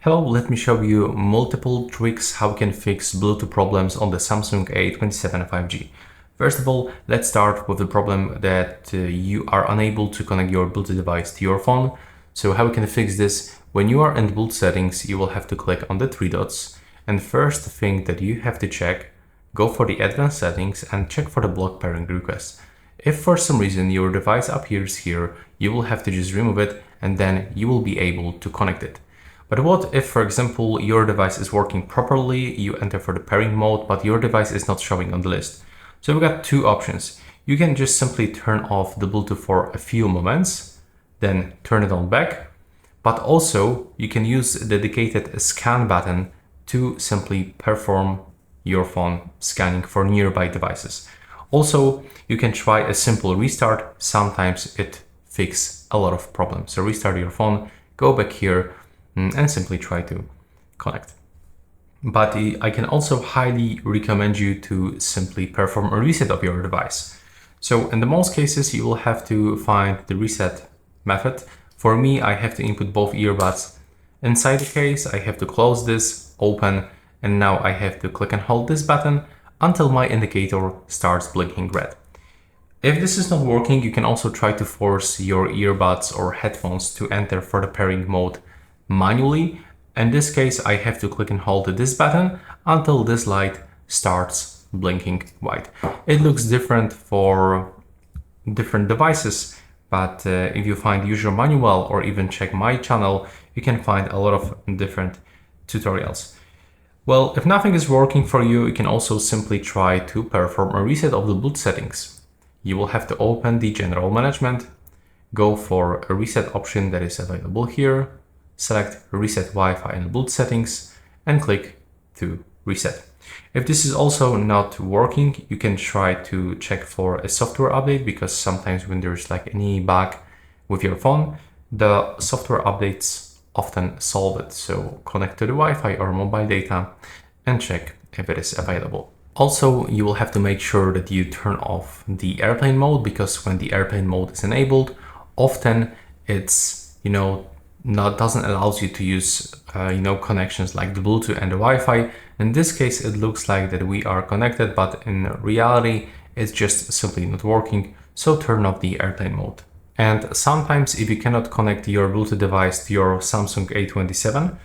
Hello, let me show you multiple tricks how we can fix Bluetooth problems on the Samsung A27 5G. First of all, let's start with the problem that you are unable to connect your Bluetooth device to your phone. So how we can fix this? When you are in Bluetooth settings, you will have to click on the three dots. And first thing that you have to check, go for the advanced settings and check for the block pairing request. If for some reason your device appears here, you will have to just remove it and then you will be able to connect it. But what if, for example, your device is working properly, you enter for the pairing mode, but your device is not showing on the list? So we've got two options. You can just simply turn off the Bluetooth for a few moments, then turn it on back. But also you can use a dedicated scan button to simply perform your phone scanning for nearby devices. Also, you can try a simple restart. Sometimes it fixes a lot of problems. So restart your phone, go back here, and simply try to connect. But I can also highly recommend you to simply perform a reset of your device. So in the most cases, you will have to find the reset method. For me, I have to input both earbuds inside the case. I have to close this, open, and now I have to click and hold this button until my indicator starts blinking red. If this is not working, you can also try to force your earbuds or headphones to enter for the pairing mode manually. In this case, I have to click and hold this button until this light starts blinking white. It looks different for different devices, but if you find user manual or even check my channel, you can find a lot of different tutorials. Well, if nothing is working for you, you can also simply try to perform a reset of the Bluetooth settings. You will have to open the general management, go for a reset option that is available here, select reset Wi-Fi and Bluetooth settings and click to reset. If this is also not working, you can try to check for a software update, because sometimes when there's like any bug with your phone, the software updates often solve it. So connect to the Wi-Fi or mobile data and check if it is available. Also, you will have to make sure that you turn off the airplane mode, because when the airplane mode is enabled, often it's, doesn't allow you to use, connections like the Bluetooth and the Wi-Fi. In this case, it looks like that we are connected, but in reality, it's just simply not working. So turn off the airplane mode. And sometimes if you cannot connect your Bluetooth device to your Samsung A27,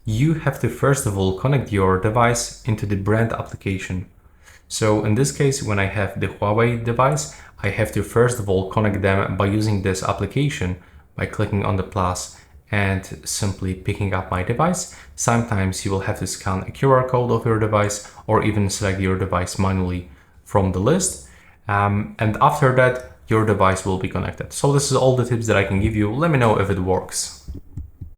you have to first of all connect your device into the brand application. So in this case, when I have the Huawei device, I have to first of all connect them by using this application, by clicking on the plus and simply picking up my device. Sometimes you will have to scan a QR code of your device or even select your device manually from the list. And after that, your device will be connected. So this is all the tips that I can give you. Let me know if it works.